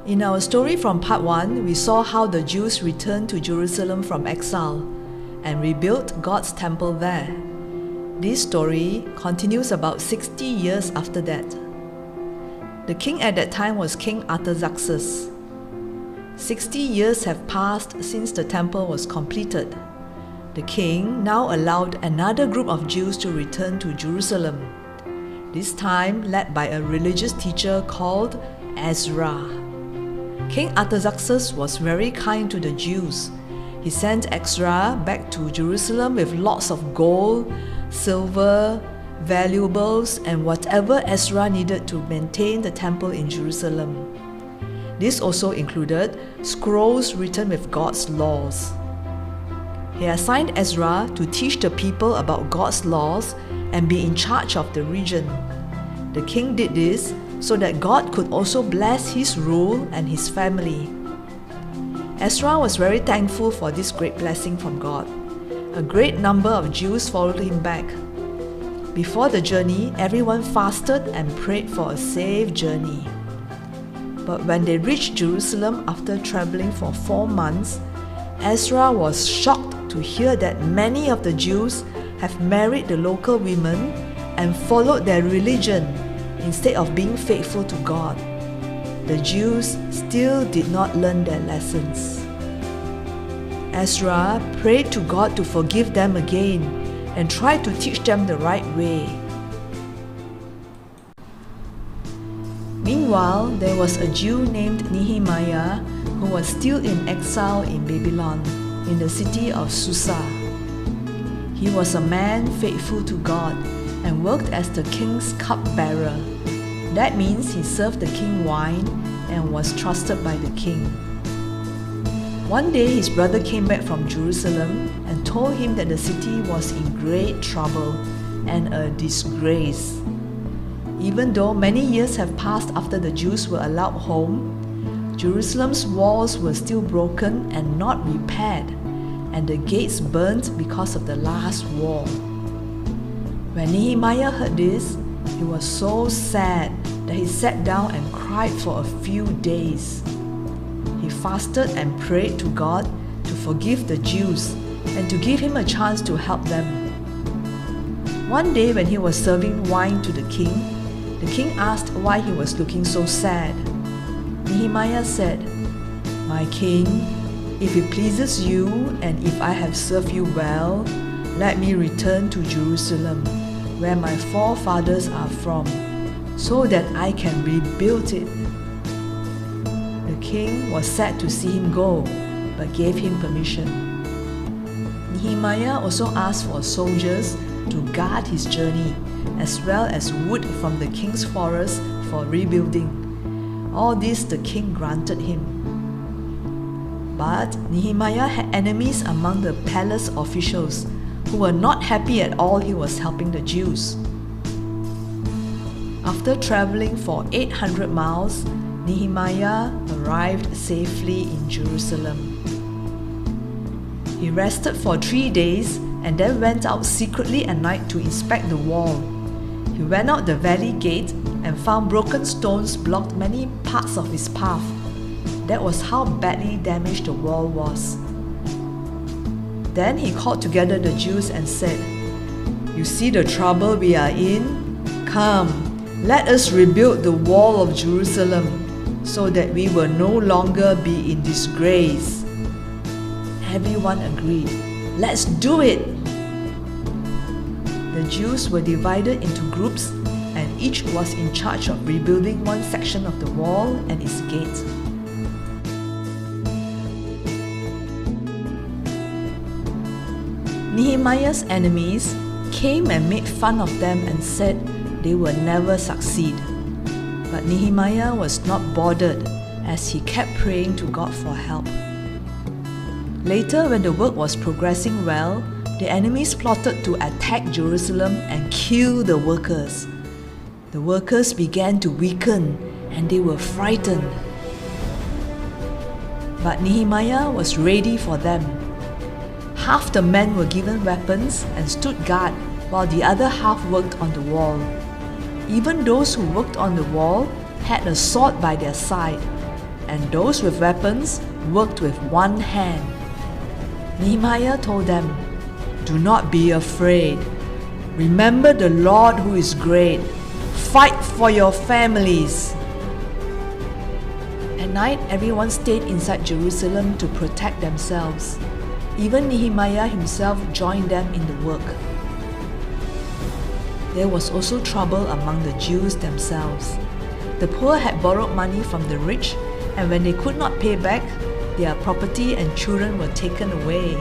In our story from part 1, we saw how the Jews returned to Jerusalem from exile and rebuilt God's temple there. This story continues about 60 years after that. The king at that time was King Artaxerxes. 60 years have passed since the temple was completed. The king now allowed another group of Jews to return to Jerusalem, this time led by a religious teacher called Ezra. King Artaxerxes was very kind to the Jews. He sent Ezra back to Jerusalem with lots of gold, silver, valuables, and whatever Ezra needed to maintain the temple in Jerusalem. This also included scrolls written with God's laws. He assigned Ezra to teach the people about God's laws and be in charge of the region. The king did this so that God could also bless his rule and his family. Ezra was very thankful for this great blessing from God. A great number of Jews followed him back. Before the journey, everyone fasted and prayed for a safe journey. But when they reached Jerusalem after traveling for 4 months, Ezra was shocked to hear that many of the Jews have married the local women and followed their religion instead of being faithful to God. The Jews still did not learn their lessons. Ezra prayed to God to forgive them again and tried to teach them the right way. Meanwhile, there was a Jew named Nehemiah who was still in exile in Babylon, in the city of Susa. He was a man faithful to God and worked as the king's cupbearer. That means he served the king wine and was trusted by the king. One day his brother came back from Jerusalem and told him that the city was in great trouble and a disgrace. Even though many years have passed after the Jews were allowed home, Jerusalem's walls were still broken and not repaired, and the gates burnt because of the last war. When Nehemiah heard this, he was so sad that he sat down and cried for a few days. He fasted and prayed to God to forgive the Jews and to give him a chance to help them. One day when he was serving wine to the king asked why he was looking so sad. Nehemiah said, "My king, if it pleases you and if I have served you well, let me return to Jerusalem, where my forefathers are from, so that I can rebuild it." The king was sad to see him go, but gave him permission. Nehemiah also asked for soldiers to guard his journey, as well as wood from the king's forest for rebuilding. All this the king granted him. But Nehemiah had enemies among the palace officials who were not happy at all he was helping the Jews. After traveling for 800 miles, Nehemiah arrived safely in Jerusalem. He rested for 3 days and then went out secretly at night to inspect the wall. He went out the valley gate and found broken stones blocked many parts of his path. That was how badly damaged the wall was. Then he called together the Jews and said, "You see the trouble we are in? Come, let us rebuild the wall of Jerusalem so that we will no longer be in disgrace." Everyone agreed. "Let's do it!" The Jews were divided into groups and each was in charge of rebuilding one section of the wall and its gate. Nehemiah's enemies came and made fun of them and said they would never succeed. But Nehemiah was not bothered as he kept praying to God for help. Later, when the work was progressing well, the enemies plotted to attack Jerusalem and kill the workers. The workers began to weaken and they were frightened. But Nehemiah was ready for them. Half the men were given weapons and stood guard, while the other half worked on the wall. Even those who worked on the wall had a sword by their side. and those with weapons worked with one hand. Nehemiah told them, "Do not be afraid. Remember the Lord who is great. Fight for your families." At night, everyone stayed inside Jerusalem to protect themselves. Even Nehemiah himself joined them in the work. There was also trouble among the Jews themselves. The poor had borrowed money from the rich, and when they could not pay back, their property and children were taken away.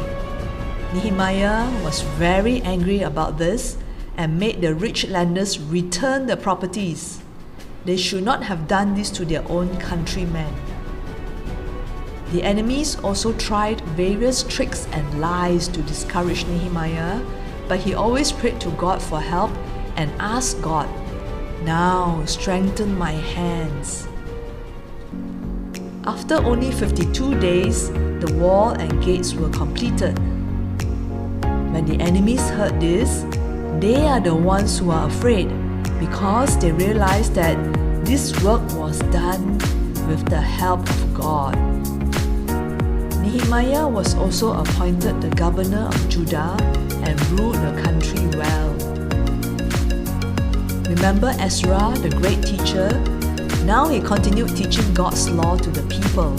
Nehemiah was very angry about this and made the rich lenders return the properties. They should not have done this to their own countrymen. The enemies also tried various tricks and lies to discourage Nehemiah, but he always prayed to God for help and asked God, "Now strengthen my hands." After only 52 days, the wall and gates were completed. When the enemies heard this, they are the ones who are afraid because they realized that this work was done with the help of God. Nehemiah was also appointed the governor of Judah and ruled the country well. Remember Ezra, the great teacher? Now he continued teaching God's law to the people.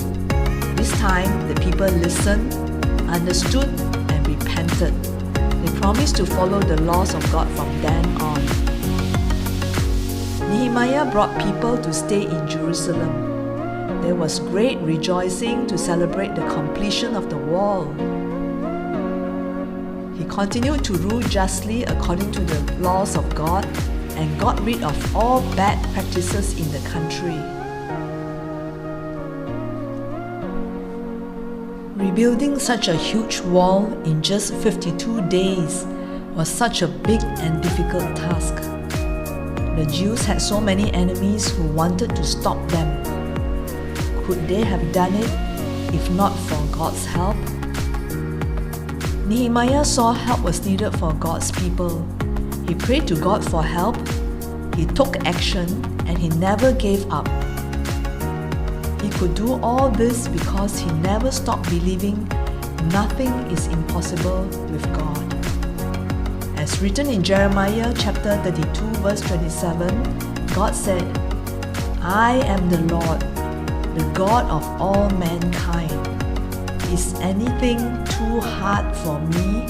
This time, the people listened, understood, and repented. They promised to follow the laws of God from then on. Nehemiah brought people to stay in Jerusalem. There was great rejoicing to celebrate the completion of the wall. He continued to rule justly according to the laws of God and got rid of all bad practices in the country. Rebuilding such a huge wall in just 52 days was such a big and difficult task. The Jews had so many enemies who wanted to stop them. Could they have done it if not for God's help? Nehemiah saw help was needed for God's people. He prayed to God for help, he took action, and he never gave up. He could do all this because he never stopped believing nothing is impossible with God. As written in Jeremiah chapter 32 verse 27, God said, "I am the Lord, the God of all mankind. Is anything too hard for me?"